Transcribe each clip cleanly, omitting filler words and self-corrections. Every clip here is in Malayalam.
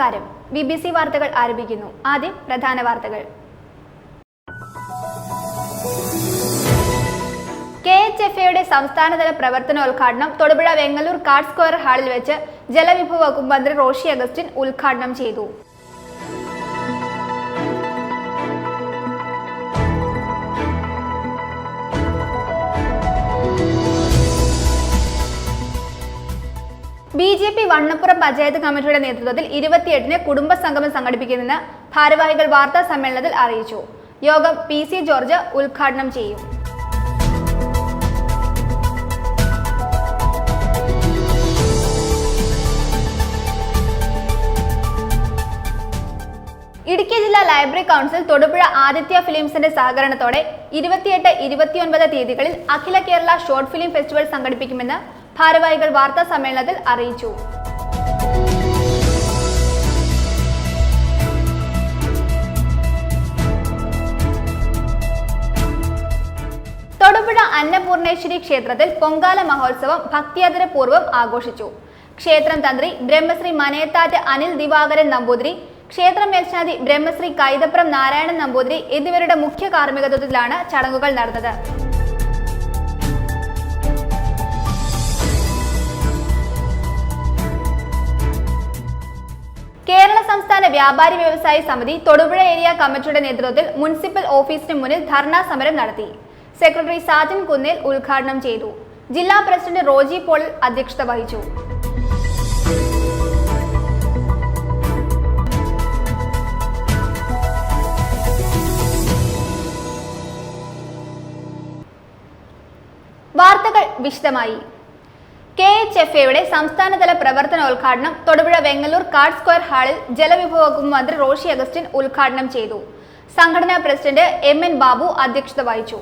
നമസ്കാരം. BBC വാർത്തകൾ ആരംഭിക്കുന്നു. ആദ്യം പ്രധാന വാർത്തകൾ. KHFAയുടെ സംസ്ഥാനതല പ്രവർത്തനോദ്ഘാടനം തൊടുപുഴ വെങ്ങല്ലൂർ കാർഡ് സ്ക്വയർ ഹാളിൽ വെച്ച് ജലവിഭവ വകുപ്പ് മന്ത്രി റോഷി അഗസ്റ്റിൻ ഉദ്ഘാടനം ചെയ്തു. BJP വണ്ണപ്പുറം പഞ്ചായത്ത് കമ്മിറ്റിയുടെ നേതൃത്വത്തിൽ 28-ന് കുടുംബ സംഗമം സംഘടിപ്പിക്കുമെന്ന് ഭാരവാഹികൾ വാർത്താ സമ്മേളനത്തിൽ അറിയിച്ചു. യോഗം PC ജോർജ് ഉദ്ഘാടനം ചെയ്യും. ഇടുക്കി ജില്ലാ ലൈബ്രറി കൗൺസിൽ തൊടുപുഴ ആദിത്യ ഫിലിംസിന്റെ സഹകരണത്തോടെ 28, 29 തീയതികളിൽ അഖില കേരള ഷോർട്ട് ഫിലിം ഫെസ്റ്റിവൽ സംഘടിപ്പിക്കുമെന്ന് ഭാരവാഹികൾ വാർത്താ സമ്മേളനത്തിൽ അറിയിച്ചു. തൊടുപുഴ അന്നപൂർണേശ്വരി ക്ഷേത്രത്തിൽ പൊങ്കാല മഹോത്സവം ഭക്തിയാദരപൂർവ്വം ആഘോഷിച്ചു. ക്ഷേത്രം തന്ത്രി ബ്രഹ്മശ്രീ മനയത്താറ്റ് അനിൽ ദിവാകരൻ നമ്പൂതിരി, ക്ഷേത്ര മേൽശാന്തി ബ്രഹ്മശ്രീ കൈതപ്രം നാരായണൻ നമ്പൂതിരി എന്നിവരുടെ മുഖ്യ കാർമ്മികത്വത്തിലാണ് ചടങ്ങുകൾ നടന്നത്. കേരള സംസ്ഥാന വ്യാപാരി വ്യവസായി സമിതി തൊടുപുഴ ഏരിയ കമ്മിറ്റിയുടെ നേതൃത്വത്തിൽ മുനിസിപ്പൽ ഓഫീസിന് മുന്നിൽ ധർണാ സമരം നടത്തി. സെക്രട്ടറി സാജൻ കുന്നേൽ ഉദ്ഘാടനം ചെയ്തു. ജില്ലാ പ്രസിഡന്റ് റോജി പോൾ അധ്യക്ഷത വഹിച്ചു. വാർത്തകൾ വിശദമായി. KHFAയുടെ സംസ്ഥാനതല പ്രവർത്തനോദ്ഘാടനം തൊടുപുഴ വെങ്ങല്ലൂർ കാർഡ് സ്ക്വയർ ഹാളിൽ ജലവിഭവ വകുപ്പ് മന്ത്രി റോഷി അഗസ്റ്റിൻ ഉദ്ഘാടനം ചെയ്തു. സംഘടനാ പ്രസിഡന്റ് MN ബാബു അധ്യക്ഷത വഹിച്ചു.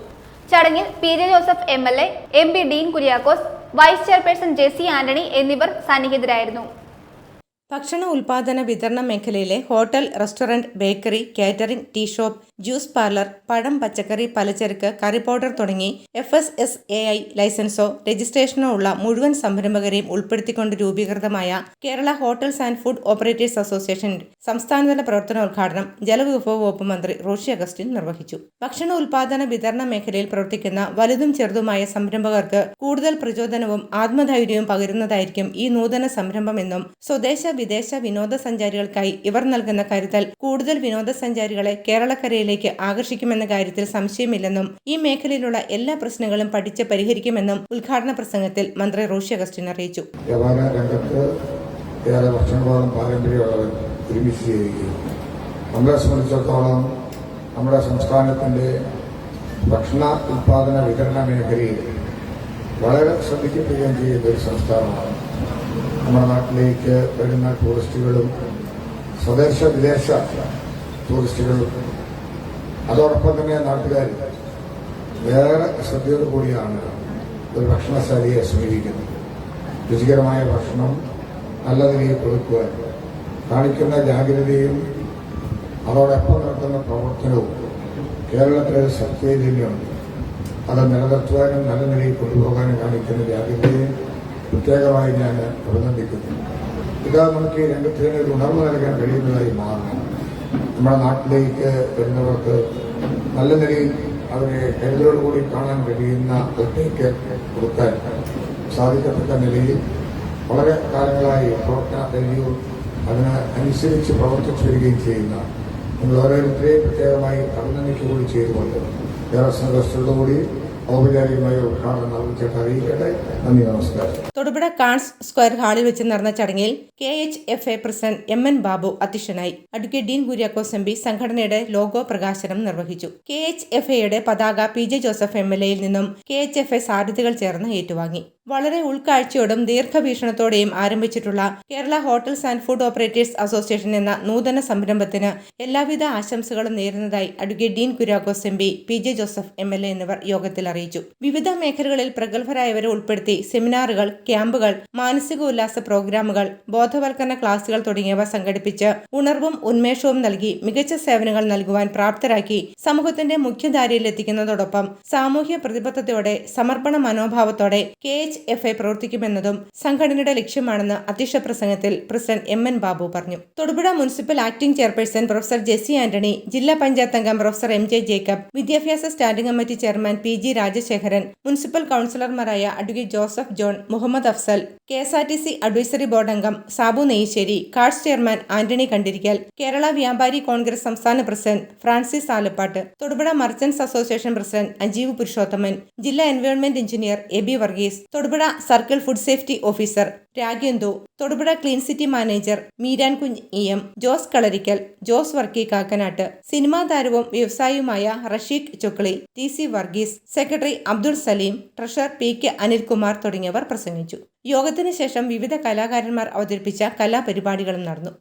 ചടങ്ങിൽ PJ Joseph MLA, MP Dean Kuriakose, vice chairperson Jessy Antony എന്നിവർ സന്നിഹിതരായിരുന്നു. ഭക്ഷണ ഉൽപാദന വിതരണ മേഖലയിലെ hotel, restaurant, bakery, catering, tea shop, juice parlour, പഴം, പച്ചക്കറി, പലചരക്ക്, കറി പൗഡർ തുടങ്ങി FSSAI ലൈസൻസോ രജിസ്ട്രേഷനോ ഉള്ള മുഴുവൻ സംരംഭകരെയും ഉൾപ്പെടുത്തിക്കൊണ്ട് രൂപീകൃതമായ Kerala hotels and food operators association സംസ്ഥാനതല പ്രവർത്തനോദ്ഘാടനം ജലവിഭവ വകുപ്പ് മന്ത്രി റോഷി അഗസ്റ്റിൻ നിർവഹിച്ചു. ഭക്ഷണ ഉൽപാദന വിതരണ മേഖലയിൽ പ്രവർത്തിക്കുന്ന വലുതും ചെറുതുമായ സംരംഭകർക്ക് കൂടുതൽ പ്രചോദനവും ആത്മധൈര്യവും പകരുന്നതായിരിക്കും ഈ നൂതന സംരംഭമെന്നും സ്വദേശ വിദേശ വിനോദസഞ്ചാരികൾക്കായി ഇവർ നൽകുന്ന കരുതൽ കൂടുതൽ വിനോദസഞ്ചാരികളെ കേരളക്കരയിലേക്ക് ആകർഷിക്കുമെന്ന കാര്യത്തിൽ സംശയമില്ലെന്നും ഈ മേഖലയിലുള്ള എല്ലാ പ്രശ്നങ്ങളും പഠിച്ച് പരിഹരിക്കുമെന്നും ഉദ്ഘാടന പ്രസംഗത്തിൽ മന്ത്രി റോഷി അഗസ്റ്റിൻ അറിയിച്ചു. വ്യാപാര രംഗത്ത് ഏറെ വർഷങ്ങളോളം പാരമ്പര്യമുള്ളവർ ഒരുമിച്ച് ചെയ്യുകയും നമ്മളെ സംബന്ധിച്ചിടത്തോളം നമ്മുടെ സംസ്ഥാനത്തിന്റെ ഭക്ഷണ ഉൽപാദന വിതരണ മേഖലയിൽ വളരെ ശ്രദ്ധിക്കപ്പെടുകയും ചെയ്യുന്ന ഒരു സംസ്ഥാനമാണ്. നമ്മുടെ നാട്ടിലേക്ക് വരുന്ന ടൂറിസ്റ്റുകളും സ്വദേശ വിദേശ ടൂറിസ്റ്റുകളും അതോടൊപ്പം തന്നെ നാട്ടുകാർ വേറെ ശ്രദ്ധയോടുകൂടിയാണ് ഒരു ഭക്ഷണശാലയെ സമീപിക്കുന്നത്. രുചികരമായ ഭക്ഷണം നല്ല നിലയിൽ കൊടുക്കുവാൻ കാണിക്കുന്ന ജാഗ്രതയും അതോടൊപ്പം നടത്തുന്ന പ്രവർത്തനവും കേരളത്തിലൊരു സത്യചൈതന്യമുണ്ട്. അത് നിലനിർത്തുവാനും നല്ല നിലയിൽ കൊണ്ടുപോകാനും കാണിക്കുന്ന ജാഗ്രതയും പ്രത്യേകമായി ഞാൻ അഭിനന്ദിക്കുന്നു. ഇത് നമുക്ക് ഈ രംഗത്തിന് ഒരു ഉണർവ് നൽകാൻ കഴിയുന്നതായി മാറണം. നമ്മുടെ നാട്ടിലേക്ക് വരുന്നവർക്ക് നല്ല നിലയിൽ അവരെ കരുതലോടുകൂടി കാണാൻ കഴിയുന്ന ഒറ്റയ്ക്ക് കൊടുക്കാൻ സാധിക്കത്തക്ക നിലയിൽ വളരെ കാലങ്ങളായി പ്രവർത്തന പരിധിയും അതിനനുസരിച്ച് പ്രവർത്തിച്ചു വരികയും ചെയ്യുന്ന നിങ്ങൾ ഓരോരുത്തരെയും പ്രത്യേകമായി അഭിനന്ദിക്കുകകൂടി ചെയ്തുകൊണ്ട് ഏറെ സന്തോഷത്തോടുകൂടി ഔപചാരികമായ ഉദ്ഘാടനം നിർവഹിച്ചിട്ട് അറിയിക്കട്ടെ. നന്ദി, നമസ്കാരം. തൊടുപുഴ കാർഡ് സ്ക്വയർ ഹാളിൽ വെച്ച് നടന്ന ചടങ്ങിൽ KHFA പ്രസിഡന്റ് MN ബാബു അധ്യക്ഷനായി. അഡ്വക്കേറ്റ് ഡീൻ കുര്യാക്കോസ് MP സംഘടനയുടെ ലോഗോ പ്രകാശനം നിർവഹിച്ചു. KHFAയുടെ പതാക PJ ജോസഫ് MLAയിൽ നിന്നും KHFA സാരഥികൾ ചേർന്ന് ഏറ്റുവാങ്ങി. വളരെ ഉൾക്കാഴ്ചയോടും ദീർഘവീക്ഷണത്തോടെയും ആരംഭിച്ചിട്ടുള്ള Kerala hotels and food operators association എന്ന നൂതന സംരംഭത്തിന് എല്ലാവിധ ആശംസകളും നേരുന്നതായി advocate Dean Kuriakose MP, PJ Joseph MLA എന്നിവർ യോഗത്തിൽ അറിയിച്ചു. വിവിധ മേഖലകളിൽ പ്രഗത്ഭരായവരെ ഉൾപ്പെടുത്തി സെമിനാറുകൾ, ക്യാമ്പുകൾ, മാനസിക ഉല്ലാസ പ്രോഗ്രാമുകൾ, ബോധവൽക്കരണ ക്ലാസുകൾ തുടങ്ങിയവ സംഘടിപ്പിച്ച് ഉണർവും ഉന്മേഷവും നൽകി മികച്ച സേവനങ്ങൾ നൽകുവാൻ പ്രാപ്തരാക്കി സമൂഹത്തിന്റെ മുഖ്യധാരയിൽ എത്തിക്കുന്നതോടൊപ്പം സാമൂഹ്യ പ്രതിബദ്ധതയോടെ സമർപ്പണ മനോഭാവത്തോടെ KHFA KHFA പ്രവർത്തിക്കുമെന്നതും സംഘടനയുടെ ലക്ഷ്യമാണെന്ന് അധ്യക്ഷ പ്രസംഗത്തിൽ പ്രസിഡന്റ് MN ബാബു പറഞ്ഞു. Thodupuzha municipal acting chairperson professor Jessy Antony, ജില്ലാ പഞ്ചായത്ത് അംഗം പ്രൊഫസർ MJ ജേക്കബ്, വിദ്യാഭ്യാസ standing committee chairman PG Rajasekharan, municipal കൌൺസിലർമാരായ advocate Joseph John, Muhammad Afsal, KSRTC advisory board അംഗം സാബു നെയ്ശ്ശേരി, കാർഡ്സ് ചെയർമാൻ ആന്റണി കണ്ടിരിക്കൽ, കേരള വ്യാപാരി കോൺഗ്രസ് സംസ്ഥാന president Francis Alappatt, Thodupuzha merchants association president Ajeev Purushothaman, ജില്ലാ environment engineer AB Varghese, Thodupuzha circle food safety officer Ragendu, Thodupuzha clean city manager Meeran കുഞ്ഞ് EM, ജോസ് കളരിക്കൽ, ജോസ് വർക്കി കാക്കനാട്ട്, സിനിമാ താരവും വ്യവസായിയുമായ Rasheeq Chokli, TC Varghese, secretary Abdul Salim, treasurer PK Anilkumar തുടങ്ങിയവർ പ്രസംഗിച്ചു. യോഗത്തിന് ശേഷം വിവിധ കലാകാരന്മാർ അവതരിപ്പിച്ച കലാപരിപാടികളും നടന്നു.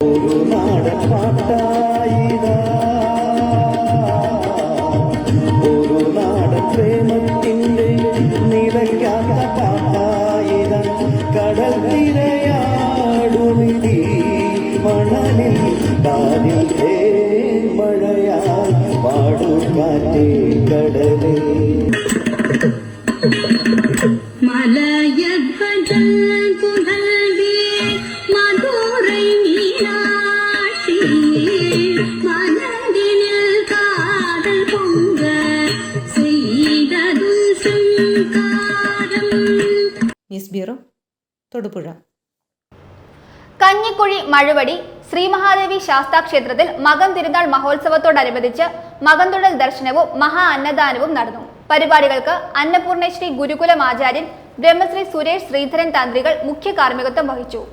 News bureau, Thodupuzha. കഞ്ഞിക്കുഴി മഴുവടി ശ്രീ മഹാദേവി ശാസ്താ ക്ഷേത്രത്തിൽ മകം തിരുനാൾ മഹോത്സവത്തോടനുബന്ധിച്ച് മകംതൊഴൽ ദർശനവും മഹാ അന്നദാനവും നടന്നു. പരിപാടികൾക്ക് അന്നപൂർണേശ്വരി ഗുരുകുലം ആചാര്യൻ ബ്രഹ്മശ്രീ സുരേഷ് ശ്രീധരൻ തന്ത്രികൾ മുഖ്യ കാർമ്മികത്വം വഹിച്ചു.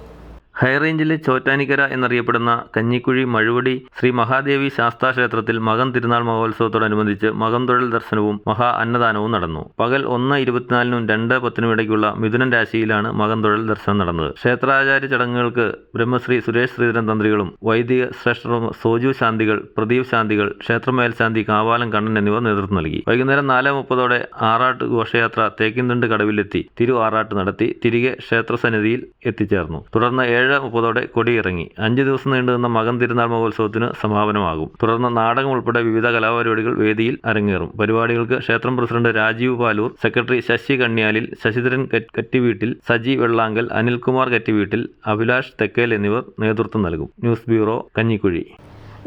ഹൈറേഞ്ചിലെ ചോറ്റാനിക്കര എന്നറിയപ്പെടുന്ന കഞ്ഞിക്കുഴി മഴുവടി ശ്രീ മഹാദേവി ശാസ്താ ക്ഷേത്രത്തിൽ മകം തിരുനാൾ മഹോത്സവത്തോടനുബന്ധിച്ച് മകംതൊഴൽ ദർശനവും മഹാ അന്നദാനവും നടന്നു. പകൽ 1:24 2:10 ഇടയ്ക്കുള്ള മിഥുനൻ രാശിയിലാണ് മകംതൊഴൽ ദർശനം നടന്നത്. ക്ഷേത്രാചാര്യ ചടങ്ങുകൾക്ക് ബ്രഹ്മശ്രീ സുരേഷ് ശ്രീധരൻ തന്ത്രികളും വൈദിക ശ്രേഷ്ഠരും സോജു ശാന്തികൾ, പ്രദീപ് ശാന്തികൾ, ക്ഷേത്രമേൽശാന്തി കാവാലം കണ്ണൻ എന്നിവർ നേതൃത്വം നൽകി. വൈകുന്നേരം 4:30 ആറാട്ട് ഘോഷയാത്ര തേക്കിൻതുണ്ട് കടവിലെത്തി തിരു ആറാട്ട് നടത്തി തിരികെ ക്ഷേത്രസന്നിധിയിൽ എത്തിച്ചേർന്നു. തുടർന്ന് 7:30 കൊടിയിറങ്ങി 5 ദിവസം നീണ്ടുനിന്ന മകം തിരുനാൾ മഹോത്സവത്തിന് സമാപനമാകും. തുടർന്ന് നാടകം ഉൾപ്പെടെ വിവിധ കലാപരിപാടികൾ വേദിയിൽ അരങ്ങേറും. പരിപാടികൾക്ക് ക്ഷേത്രം പ്രസിഡന്റ് രാജീവ് പാലൂർ, സെക്രട്ടറി ശശി കണ്യാലിൽ, ശശിധരൻ കറ്റിവീട്ടിൽ, സജി വെള്ളാങ്കൽ, അനിൽകുമാർ കറ്റിവീട്ടിൽ, അഭിലാഷ് തെക്കേൽ എന്നിവർ നേതൃത്വം നൽകും. News bureau, Kanjikuzhi.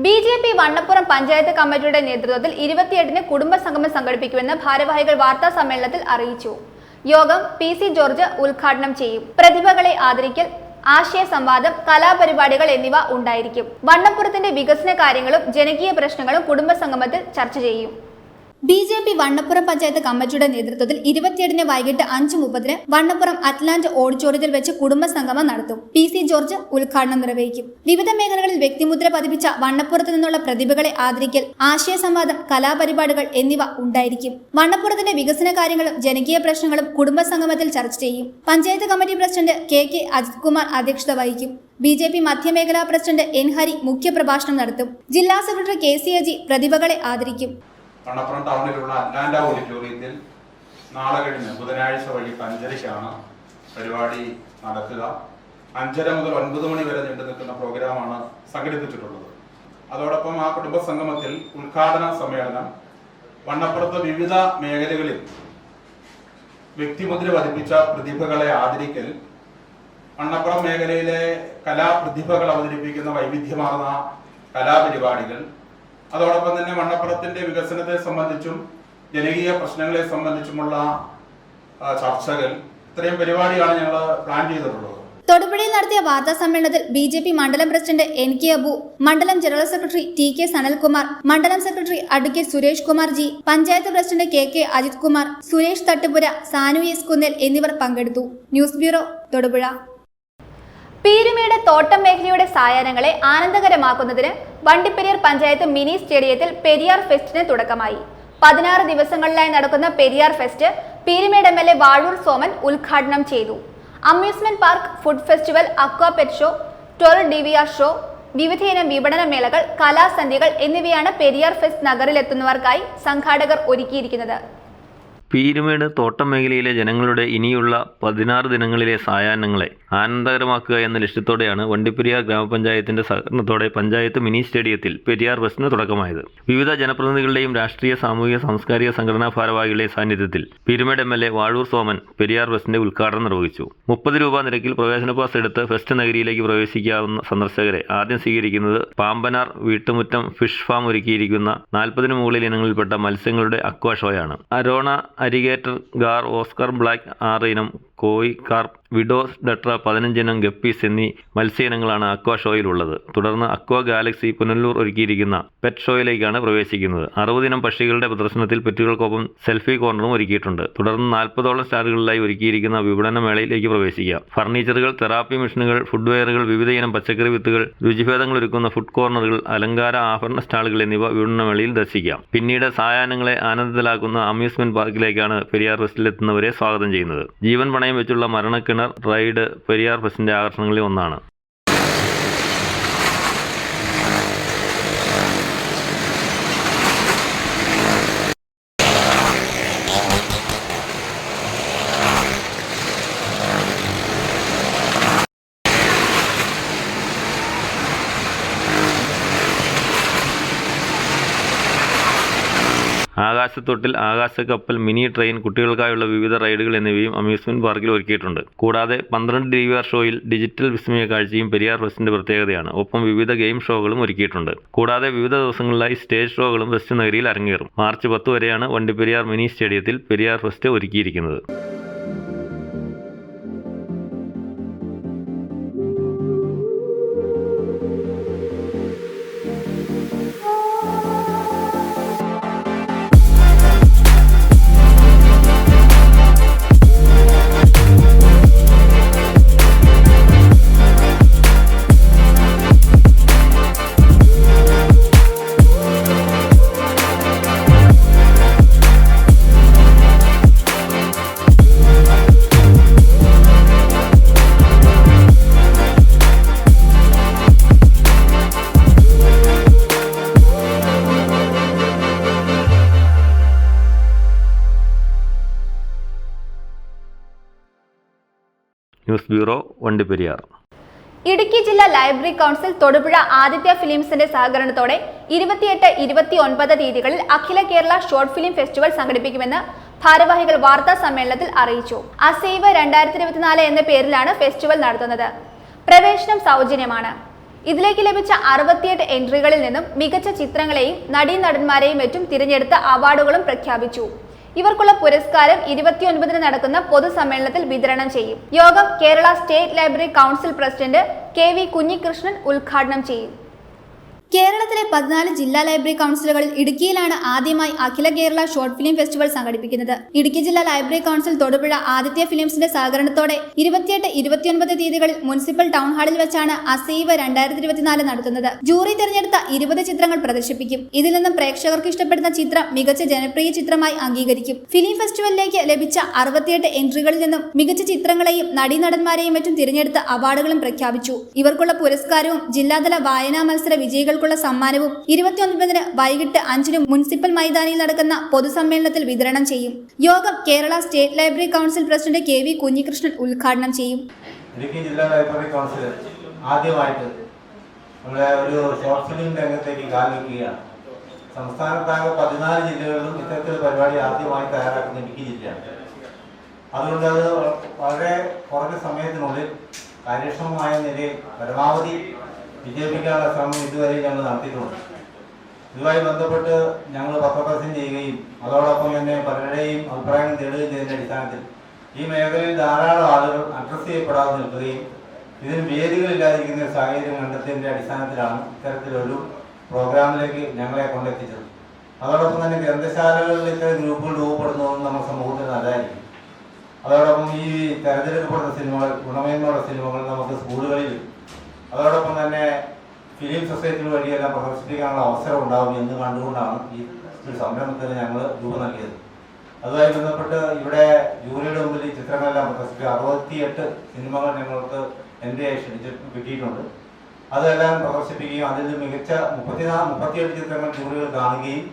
BJP Vannappuram panchayat കമ്മിറ്റിയുടെ നേതൃത്വത്തിൽ 28-ന് കുടുംബസംഗമം സംഘടിപ്പിക്കുമെന്ന് ഭാരവാഹികൾ വാർത്താ സമ്മേളനത്തിൽ അറിയിച്ചു. യോഗം PC ജോർജ് ഉദ്ഘാടനം ചെയ്യും. പ്രതിഭകളെ ആദരിക്കൽ, ആശയ സംവാദം, കലാപരിപാടികൾ എന്നിവ ഉണ്ടായിരിക്കും. വണ്ണപ്പുറത്തിന്റെ വികസന കാര്യങ്ങളും ജനകീയ പ്രശ്നങ്ങളും കുടുംബസംഗമത്തിൽ ചർച്ച ചെയ്യും. BJP വണ്ണപ്പുറം പഞ്ചായത്ത് കമ്മിറ്റിയുടെ നേതൃത്വത്തിൽ 27-ന് വൈകിട്ട് 5:30 വണ്ണപ്പുറം അറ്റ്ലാന്റ് ഓഡിറ്റോറിയത്തിൽ വെച്ച് കുടുംബസംഗമം നടത്തും. PC ജോർജ് ഉദ്ഘാടനം നിർവഹിക്കും. വിവിധ മേഖലകളിൽ വ്യക്തിമുദ്ര പതിപ്പിച്ച വണ്ണപ്പുറത്ത് നിന്നുള്ള പ്രതിഭകളെ ആദരിക്കൽ, ആശയ സംവാദം, കലാപരിപാടികൾ എന്നിവ ഉണ്ടായിരിക്കും. വണ്ണപ്പുറത്തിന്റെ വികസന കാര്യങ്ങളും ജനകീയ പ്രശ്നങ്ങളും കുടുംബസംഗമത്തിൽ ചർച്ച ചെയ്യും. Panchayat committee president KK Ajith Kumar അധ്യക്ഷത വഹിക്കും. BJP മധ്യമേഖലാ പ്രസിഡന്റ് N ഹരി മുഖ്യപ്രഭാഷണം നടത്തും. ജില്ലാ സെക്രട്ടറി KC അജി പ്രതിഭകളെ ആദരിക്കും. വണ്ണപ്പുറം ടൗണിലുള്ള അറ്റ്ലാന്റ് ഓഡിറ്റോറിയത്തിൽ നാളെ കഴിഞ്ഞ് ബുധനാഴ്ച വൈകിട്ട് 5:30-ക്കാണ് പരിപാടി നടക്കുക. 5:30 മുതൽ 9 മണി വരെ നീണ്ടു നിൽക്കുന്ന പ്രോഗ്രാമാണ് സംഘടിപ്പിച്ചിട്ടുള്ളത്. അതോടൊപ്പം ആ കുടുംബസംഗമത്തിൽ ഉദ്ഘാടന സമ്മേളനം, വണ്ണപ്പുറത്ത് വിവിധ മേഖലകളിൽ വ്യക്തിമുദ്ര പതിപ്പിച്ച പ്രതിഭകളെ ആദരിക്കൽ, വണ്ണപ്പുറം മേഖലയിലെ കലാപ്രതിഭകൾ അവതരിപ്പിക്കുന്ന വൈവിധ്യമാർന്ന കലാപരിപാടികൾ, അതോടൊപ്പം തന്നെ വണ്ണപ്പുറത്തിന്റെ വികസനത്തെ സംബന്ധിച്ചും ജനകീയ പ്രശ്നങ്ങളെ സംബന്ധിച്ചുമുള്ള ചർച്ചകൾ, ഇത്രയും പരിപാടിയാണ് ഞങ്ങൾ പ്ലാൻ ചെയ്തിട്ടുള്ളത്. തൊടുപുഴയിൽ നടത്തിയ വാർത്താ സമ്മേളനത്തിൽ BJP മണ്ഡലം പ്രസിഡന്റ് NK അബു, മണ്ഡലം ജനറൽ സെക്രട്ടറി TK സനൽകുമാർ, മണ്ഡലം secretary advocate Suresh Kumar ji, panchayat president KK Ajith Kumar, Suresh Thattupura, Sanu S Kunnel എന്നിവർ പങ്കെടുത്തു. News bureau, Thodupuzha. പീരുമേട് തോട്ടം മേഖലയുടെ സായാഹ്നങ്ങളെ ആനന്ദകരമാക്കുന്നതിന് വണ്ടിപ്പെരിയാർ പഞ്ചായത്ത് മിനി സ്റ്റേഡിയത്തിൽ പെരിയാർ ഫെസ്റ്റിന് തുടക്കമായി. 16 ദിവസങ്ങളിലായി നടക്കുന്ന പെരിയാർ ഫെസ്റ്റ് പീരുമേട് MLA വാഴൂർ സോമൻ ഉദ്ഘാടനം ചെയ്തു. Amusement park, food festival, aqua pet show, 12 DVR show, വിവിധയിനം വിപണന മേളകൾ, കലാസന്ധ്യകൾ എന്നിവയാണ് പെരിയാർ ഫെസ്റ്റ് നഗറിലെത്തുന്നവർക്കായി സംഘാടകർ ഒരുക്കിയിരിക്കുന്നത്. പീരുമേട് തോട്ടം മേഖലയിലെ ജനങ്ങളുടെ ഇനിയുള്ള 16 ദിനങ്ങളിലെ സായാഹ്നങ്ങളെ ആനന്ദകരമാക്കുക എന്ന ലക്ഷ്യത്തോടെയാണ് വണ്ടിപ്പെരിയാർ ഗ്രാമപഞ്ചായത്തിന്റെ സഹകരണത്തോടെ പഞ്ചായത്ത് മിനി സ്റ്റേഡിയത്തിൽ പെരിയാർ ഫെസ്റ്റിന് തുടക്കമായത്. വിവിധ ജനപ്രതിനിധികളുടെയും രാഷ്ട്രീയ, സാമൂഹിക, സാംസ്കാരിക സംഘടനാ ഭാരവാഹികളുടെയും സാന്നിധ്യത്തിൽ പീരുമേട് MLA വാഴൂർ സോമൻ പെരിയാർ ഫെസ്റ്റിന്റെ ഉദ്ഘാടനം നിർവഹിച്ചു. 30 രൂപ നിരക്കിൽ പ്രവേശന പാസ് എടുത്ത് ഫെസ്റ്റ് നഗരിയിലേക്ക് പ്രവേശിക്കാവുന്ന സന്ദർശകരെ ആദ്യം സ്വീകരിക്കുന്നത് പാമ്പനാർ വീട്ടുമുറ്റം ഫിഷ് ഫാം ഒരുക്കിയിരിക്കുന്ന 40 മുകളിൽ ഇനങ്ങളിൽപ്പെട്ട മത്സ്യങ്ങളുടെ അക്വാ ഷോയാണ്. അരോണ, അരിഗേറ്റർ, ഗാർ, ഓസ്കർ ബ്ലാക്ക് 6 ഇനം, കോയി, കാർപ്പ്, വിഡോസ്, ഡട്ര 15 ഇനം ഗപ്പീസ് എന്നീ മത്സ്യ ഇനങ്ങളാണ് അക്വാ ഷോയിലുള്ളത്. തുടർന്ന് അക്വാ ഗാലക്സി പുനലൂർ ഒരുക്കിയിരിക്കുന്ന പെറ്റ് ഷോയിലേക്കാണ് പ്രവേശിക്കുന്നത്. 60 ഇനം പക്ഷികളുടെ പ്രദർശനത്തിൽ പെറ്റുകൾക്കൊപ്പം സെൽഫി കോർണറും ഒരുക്കിയിട്ടുണ്ട്. തുടർന്ന് 40ഓളം സ്റ്റാളുകളിലായി ഒരുക്കിയിരിക്കുന്ന വിപണന മേളയിലേക്ക് പ്രവേശിക്കാം. ഫർണിച്ചറുകൾ, തെറാപ്പി മെഷീനുകൾ, ഫുഡ്വെയറുകൾ, വിവിധ ഇനം പച്ചക്കറി വിത്തുകൾ, രുചിഭേദങ്ങൾ ഒരുക്കുന്ന ഫുഡ് കോർണറുകൾ, അലങ്കാര ആഭരണ സ്റ്റാളുകൾ എന്നിവ വിപണന മേളയിൽ ദർശിക്കാം. പിന്നീട് സായാഹ്നങ്ങളെ ആനന്ദത്തിലാക്കുന്ന അമ്യൂസ്മെന്റ് പാർക്കിലേക്കാണ് പെരിയാർ ഫെസ്റ്റിലെത്തുന്നവരെ സ്വാഗതം ചെയ്യുന്നത്. ജീവൻ പണയം വെച്ചുള്ള മരണക്കിണർ റൈഡ് പെരിയാർ ഫെസ്റ്റിന്റെ ആകർഷണങ്ങളിൽ ഒന്നാണ്. ആകാശത്തൊട്ടിൽ, ആകാശക്കപ്പൽ, മിനി ട്രെയിൻ, കുട്ടികൾക്കായുള്ള വിവിധ റൈഡുകൾ എന്നിവയും അമ്യൂസ്മെന്റ് പാർക്കിൽ ഒരുക്കിയിട്ടുണ്ട്. കൂടാതെ 12 DVR ഷോയിൽ ഡിജിറ്റൽ വിസ്മയ കാഴ്ചയും പെരിയാർ ഫെസ്റ്റിന്റെ പ്രത്യേകതയാണ്. ഒപ്പം വിവിധ ഗെയിം ഷോകളും ഒരുക്കിയിട്ടുണ്ട്. കൂടാതെ വിവിധ ദിവസങ്ങളിലായി സ്റ്റേജ് ഷോകളും ഫെസ്റ്റ് നഗരിയിൽ അരങ്ങേറും. മാർച്ച് 10 വരെയാണ് വണ്ടിപ്പെരിയാർ മിനി സ്റ്റേഡിയത്തിൽ പെരിയാർ ഫെസ്റ്റ് ഒരുക്കിയിരിക്കുന്നത്. News bureau, Vandiperiyar. ഇടുക്കി ജില്ലാ ലൈബ്രറി കൗൺസിൽ തൊടുപുഴ ആദിത്യ ഫിലിംസിന്റെ സഹകരണത്തോടെ 28, 29 തീയതികളിൽ അഖില കേരള ഷോർട്ട് ഫിലിം ഫെസ്റ്റിവൽ സംഘടിപ്പിക്കുമെന്ന് ഭാരവാഹികൾ വാർത്താ സമ്മേളനത്തിൽ അറിയിച്ചു. അസൈവ് 2024 എന്ന പേരിലാണ് ഫെസ്റ്റിവൽ നടത്തുന്നത്. പ്രവേശനം സൗജന്യമാണ്. ഇതിലേക്ക് ലഭിച്ച 68 എൻട്രികളിൽ നിന്നും മികച്ച ചിത്രങ്ങളെയും നടീനടന്മാരെയും മറ്റും തിരഞ്ഞെടുത്ത അവാർഡുകളും പ്രഖ്യാപിച്ചു. ഇവർക്കുള്ള പുരസ്കാരം 29 നടക്കുന്ന പൊതുസമ്മേളനത്തിൽ വിതരണം ചെയ്യും. യോഗം Kerala state library council president KV Kunhikrishnan ഉദ്ഘാടനം ചെയ്യും. കേരളത്തിലെ 14 ജില്ലാ ലൈബ്രറി കൗൺസിലുകളിൽ ഇടുക്കിയിലാണ് ആദ്യമായി അഖില കേരള ഷോർട്ട് ഫിലിം ഫെസ്റ്റിവൽ സംഘടിപ്പിക്കുന്നത്. ഇടുക്കി ജില്ലാ ലൈബ്രറി കൗൺസിൽ തൊടുപുഴ ആദിത്യ ഫിലിംസിന്റെ സഹകരണത്തോടെ 28, 29 തീയതികളിൽ മുനിസിപ്പൽ ടൗൺ ഹാളിൽ വെച്ചാണ് അസൈവ് 2024 നടത്തുന്നത്. ജൂറി തിരഞ്ഞെടുത്ത 20 ചിത്രങ്ങൾ പ്രദർശിപ്പിക്കും. ഇതിൽ നിന്നും പ്രേക്ഷകർക്ക് ഇഷ്ടപ്പെടുന്ന ചിത്രം മികച്ച ജനപ്രിയ ചിത്രമായി അംഗീകരിക്കും. ഫിലിം ഫെസ്റ്റിവലിലേക്ക് ലഭിച്ച 68 എൻട്രികളിൽ നിന്നും മികച്ച ചിത്രങ്ങളെയും നടീനടന്മാരെയും മറ്റും തിരഞ്ഞെടുത്ത അവാർഡുകളും പ്രഖ്യാപിച്ചു. ഇവർക്കുള്ള പുരസ്കാരവും ജില്ലാതല വായനാ മത്സര വിജയികൾ സമ്മാനവും 29 വൈകിട്ട് 5 മുനിസിപ്പൽ മൈതാനിയിൽ നടക്കുന്ന പൊതുസമ്മേളനത്തിൽ വിതരണം ചെയ്യും. യോഗം Kerala state library council president KV Kunhikrishnan ഉദ്ഘാടനം ചെയ്യും. ഇടുക്കി ജില്ലാ ലൈബ്രറി കൗൺസിൽ ആദ്യമായിട്ട് നമ്മുടെ ഒരു ഷോർട്ട് ഫിലിം രംഗത്തേക്ക് കാൽവെക്കുകയാണ്. സംസ്ഥാനത്താകെ 14 ജില്ലകളിലും ഇത്തരത്തിലുള്ള പരിപാടി ആദ്യമായി തയ്യാറാക്കുന്ന ഇടുക്കി ജില്ലയാണ്. അതുകൊണ്ട് അത് വളരെ കുറഞ്ഞ സമയത്തിനുള്ളിൽ കാര്യക്ഷമമായ നിലയിൽ പരമാവധി വിജയിപ്പിക്കാനുള്ള ശ്രമം ഇതുവരെ ഞങ്ങൾ നടത്തിയിട്ടുണ്ട്. ഇതുമായി ബന്ധപ്പെട്ട് ഞങ്ങൾ പത്രപ്രസംഗം ചെയ്യുകയും അതോടൊപ്പം തന്നെ പലരുടെയും അഭിപ്രായങ്ങൾ തേടുകയും ചെയ്തതിൻ്റെ അടിസ്ഥാനത്തിൽ ഈ മേഖലയിൽ ധാരാളം ആളുകൾ അഡ്രസ് ചെയ്യപ്പെടാതെ നിൽക്കുകയും ഇതിന് വേദികളില്ലാതിരിക്കുന്ന ഒരു സാഹചര്യം കണ്ടെത്തിയതിൻ്റെ അടിസ്ഥാനത്തിലാണ് ഇത്തരത്തിലൊരു പ്രോഗ്രാമിലേക്ക് ഞങ്ങളെ കൊണ്ടെത്തിച്ചത്. അതോടൊപ്പം തന്നെ ഗ്രന്ഥശാലകളിൽ ഇത്തരം ഗ്രൂപ്പുകൾ രൂപപ്പെടുന്നതും നമ്മുടെ സമൂഹത്തിന് നല്ലതായിരിക്കും. അതോടൊപ്പം ഈ തെരഞ്ഞെടുക്കപ്പെടുന്ന സിനിമകൾ, ഗുണമേന്മയുള്ള സിനിമകൾ നമുക്ക് സ്കൂളുകളിൽ അതോടൊപ്പം തന്നെ ഫിലിം സൊസൈറ്റി വഴിയെല്ലാം പ്രദർശിപ്പിക്കാനുള്ള അവസരം ഉണ്ടാകും എന്ന് കണ്ടുകൊണ്ടാണ് ഈ ഒരു സംരംഭത്തിന് ഞങ്ങൾ രൂപം നൽകിയത്. അതുമായി ബന്ധപ്പെട്ട് ഇവിടെ ജൂറിയുടെ മുമ്പിൽ ഈ ചിത്രങ്ങളെല്ലാം പ്രദർശിപ്പിക്കുക 68 സിനിമകൾ ഞങ്ങൾക്ക് എൻ്റെ കിട്ടിയിട്ടുണ്ട്. അതെല്ലാം പ്രദർശിപ്പിക്കുകയും അതിൽ മികച്ച 37 ചിത്രങ്ങൾ ജൂറികൾ കാണുകയും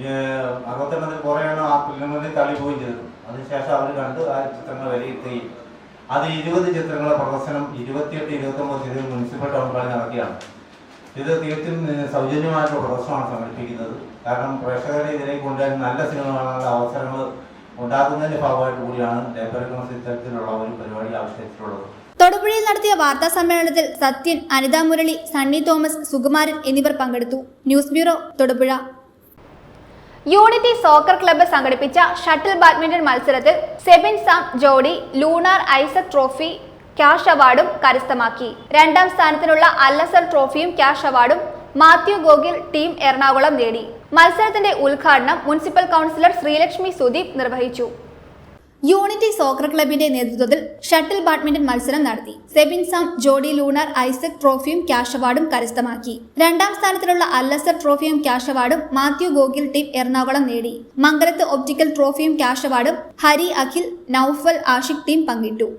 60 കുറേ എണ്ണം ആ പ്രിലിമിനറി തള്ളിപ്പോവുകയും ചെയ്തിട്ടുണ്ട്. അതിനുശേഷം അവർ കണ്ട് ആ ചിത്രങ്ങൾ വിലയിരുത്തുകയും അത് 20 ചിത്രങ്ങളുടെ പ്രദർശനം 28-29 തീയതി മുനിസിപ്പൽ ടൗൺ ഹാളിൽ നടക്കുകയാണ്. ഇത് തീർത്തും സൗജന്യമായിട്ടുള്ള പ്രദർശനമാണ് സംഘടിപ്പിക്കുന്നത്. കാരണം പ്രേക്ഷകരെ ഇതിലേക്ക് കൊണ്ടുവരാൻ നല്ല സിനിമ കാണാനുള്ള അവസരങ്ങൾ ഉണ്ടാക്കുന്നതിന്റെ ഭാഗമായിട്ട് കൂടിയാണ് ലൈബ്രറി കൗൺസിൽ ഇത്തരത്തിലുള്ള ഒരു പരിപാടി ആവിഷ്കരിച്ചിട്ടുള്ളത്. തൊടുപുഴയിൽ നടത്തിയ വാർത്താ സമ്മേളനത്തിൽ സത്യൻ, അനിത മുരളി, സണ്ണി തോമസ്, സുകുമാരൻ എന്നിവർ പങ്കെടുത്തു. News bureau, Thodupuzha. Unity soccer club സംഘടിപ്പിച്ച ഷട്ടിൽ ബാഡ്മിന്റൺ മത്സരത്തിൽ സെബിൻ സാം ജോഡി ലൂണാർ ഐസക് ട്രോഫി ക്യാഷ് അവാർഡും കരസ്ഥമാക്കി. 2ാം സ്ഥാനത്തിനുള്ള അല്ലസർ ട്രോഫിയും ക്യാഷ് അവാർഡും മാത്യു ഗോഗിൽ ടീം എറണാകുളം നേടി. മത്സരത്തിന്റെ ഉദ്ഘാടനം മുനിസിപ്പൽ കൗൺസിലർ ശ്രീലക്ഷ്മി സുദീപ് നിർവഹിച്ചു. യൂണിറ്റി സോക്കർ ക്ലബിന്റെ നേതൃത്വത്തിൽ ഷട്ടിൽ ബാഡ്മിന്റൺ മത്സരം നടത്തി. സെബിൻ സാം ജോഡി ലൂണാർ ഐസക് ട്രോഫിയും ക്യാഷ് അവാർഡും കരസ്ഥമാക്കി. 2ാം സ്ഥാനത്തിനുള്ള അല്ലസർ ട്രോഫിയും ക്യാഷ് അവാർഡും മാത്യു ഗോഗിൽ ടീം എറണാകുളം നേടി. മംഗലത്ത് ഒപ്റ്റിക്കൽ ട്രോഫിയും ക്യാഷ് അവാർഡും ഹരി, അഖിൽ, നൌഫൽ, ആഷിഖ് ടീം പങ്കിട്ടു.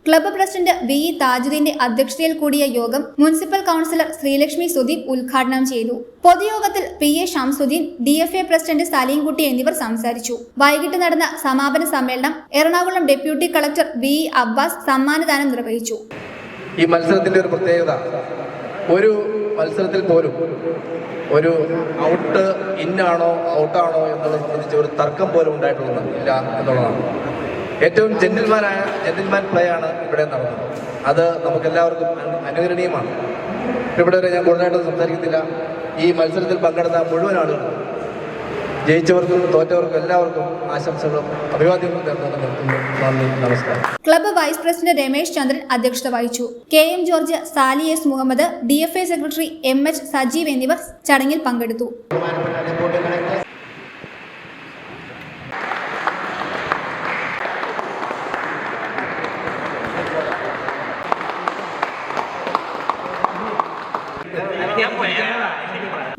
ക്ലബ്ബ് പ്രസിഡന്റ് വി താജുദ്ദീന്റെ അധ്യക്ഷതയിൽ കൂടിയ യോഗം മുനിസിപ്പൽ കൗൺസിലർ ശ്രീലക്ഷ്മി സുദീപ് ഉദ്ഘാടനം ചെയ്തു. പൊതുയോഗത്തിൽ PA Shamsuddin, DFA president Salimkutty എന്നിവർ സംസാരിച്ചു. വൈകിട്ട് നടന്ന സമാപന സമ്മേളനം Ernakulam deputy collector VE Abbas സമ്മാനദാനം നിർവഹിച്ചു. ഈ മത്സരത്തിന്റെ ഒരു പ്രത്യേകത, ഒരു മത്സരത്തിൽ പോലും ഒരു ഔട്ട് ഇന്നാണോ ഔട്ടാണോ എന്നുള്ളത് സംബന്ധിച്ച് ഒരു തർക്കം പോലും ഉണ്ടായിട്ടുള്ളതില്ല എന്നുള്ളതാണ്. ഏറ്റവും ജെന്റിൽമാൻ പ്ലേ ആണ് ഇവിടെ നടന്നത്. അത് നമുക്കെല്ലാവർക്കും അനുകരണീയമാണ്. ഇവിടെ വരെ ഞാൻ കൂടുതലായിട്ട് സംസാരിക്കുന്നില്ല. ഈ മത്സരത്തിൽ പങ്കെടുത്ത മുഴുവൻ ആളുകളും, ജയിച്ചവർക്കും തോറ്റവർക്കും എല്ലാവർക്കും ആശംസകളും അഭിവാദ്യങ്ങളും നിർത്തുന്നു. നന്ദി, നമസ്കാരം. Club vice president Ramesh Chandran അധ്യക്ഷത വഹിച്ചു. KM George, Sali S Muhammad, DFA secretary MH Sajeev എന്നിവർ ചടങ്ങിൽ പങ്കെടുത്തു.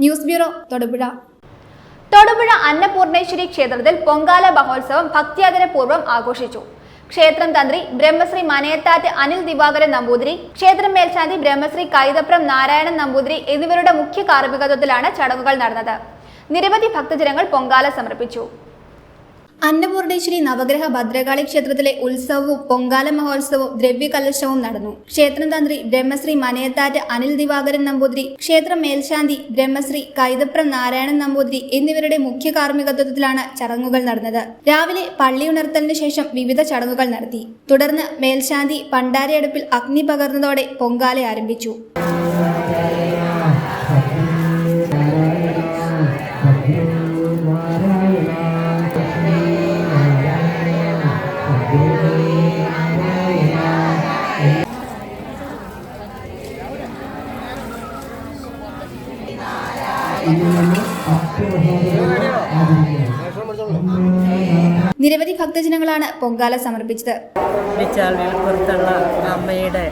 News bureau, Thodupuzha. തൊടുപുഴ അന്നപൂർണേശ്വരി ക്ഷേത്രത്തിൽ പൊങ്കാല മഹോത്സവം ഭക്ത്യാദരപൂർവ്വം ആഘോഷിച്ചു. ക്ഷേത്രം തന്ത്രി ബ്രഹ്മശ്രീ മനയത്താറ്റ് അനിൽ ദിവാകരൻ നമ്പൂതിരി, ക്ഷേത്രം മേൽശാന്തി ബ്രഹ്മശ്രീ കൈതപ്രം നാരായണൻ നമ്പൂതിരി എന്നിവരുടെ മുഖ്യ കാർമ്മികത്വത്തിലാണ് ചടങ്ങുകൾ നടന്നത്. നിരവധി ഭക്തജനങ്ങൾ പൊങ്കാല സമർപ്പിച്ചു. അന്നപൂർണേശ്വരി നവഗ്രഹ ഭദ്രകാളി ക്ഷേത്രത്തിലെ ഉത്സവവും പൊങ്കാല മഹോത്സവവും ദ്രവ്യകലശവും നടന്നു. ക്ഷേത്രം തന്ത്രി ബ്രഹ്മശ്രീ മനയത്താറ്റ് അനിൽ ദിവാകരൻ നമ്പൂതിരി, ക്ഷേത്രം മേൽശാന്തി ബ്രഹ്മശ്രീ കൈതപ്രം നാരായണൻ നമ്പൂതിരി എന്നിവരുടെ മുഖ്യ കാർമ്മികത്വത്തിലാണ് ചടങ്ങുകൾ നടന്നത്. രാവിലെ പള്ളിയുണർത്തലിന് ശേഷം വിവിധ ചടങ്ങുകൾ നടത്തി. തുടർന്ന് മേൽശാന്തി പണ്ടാരയടുപ്പിൽ അഗ്നി പകർന്നതോടെ പൊങ്കാല ആരംഭിച്ചു. നിരവധി ഭക്തജനങ്ങളാണ് പൊങ്കാല സമർപ്പിച്ചത്. പുറത്തുള്ള അമ്മയുടെ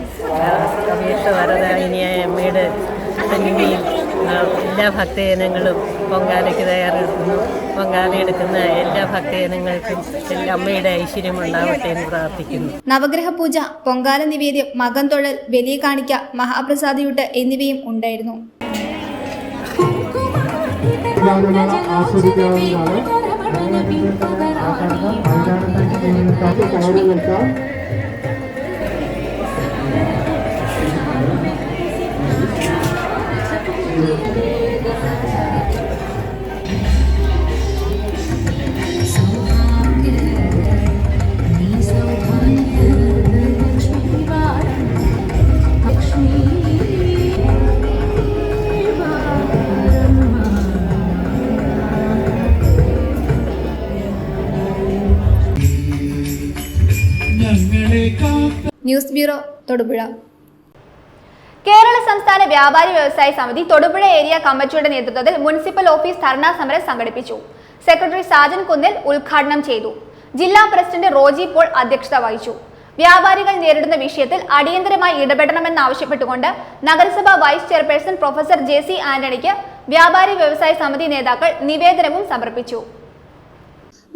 വരദായിനിയായ അമ്മയുടെ സന്നിധിയിൽ എല്ലാ ഭക്തജനങ്ങളും പൊങ്കാലയ്ക്ക് തയ്യാറെടുക്കുന്നു. പൊങ്കാലയെടുക്കുന്ന എല്ലാ ഭക്തജനങ്ങൾക്കും അമ്മയുടെ ഐശ്വര്യം ഉണ്ടാവട്ടെ എന്ന് പ്രാർത്ഥിക്കുന്നു. നവഗ്രഹ പൂജ, പൊങ്കാല നിവേദ്യം, മകം തൊഴൽ, ബലി കാണിക്ക, മഹാപ്രസാദിയൂട്ട് എന്നിവയും ഉണ്ടായിരുന്നു. News bureau, Thodupuzha. കേരള സംസ്ഥാന വ്യാപാരി വ്യവസായ സമിതി തൊടുപുഴ ഏരിയ കമ്മിറ്റിയുടെ നേതൃത്വത്തിൽ മുനിസിപ്പൽ ഓഫീസ് ധർണാ സമരം സംഘടിപ്പിച്ചു. സെക്രട്ടറി സാജൻ കുന്നേൽ ഉദ്ഘാടനം ചെയ്തു. ജില്ലാ പ്രസിഡന്റ് റോജി പോൾ അധ്യക്ഷത വഹിച്ചു. വ്യാപാരികൾ നേരിടുന്ന വിഷയത്തിൽ അടിയന്തരമായി ഇടപെടണമെന്നാവശ്യപ്പെട്ടുകൊണ്ട് നഗരസഭാ വൈസ് ചെയർപേഴ്സൺ പ്രൊഫസർ ജെ.സി. ആന്റണിക്ക് വ്യാപാരി വ്യവസായ സമിതി നേതാക്കൾ നിവേദനവും സമർപ്പിച്ചു.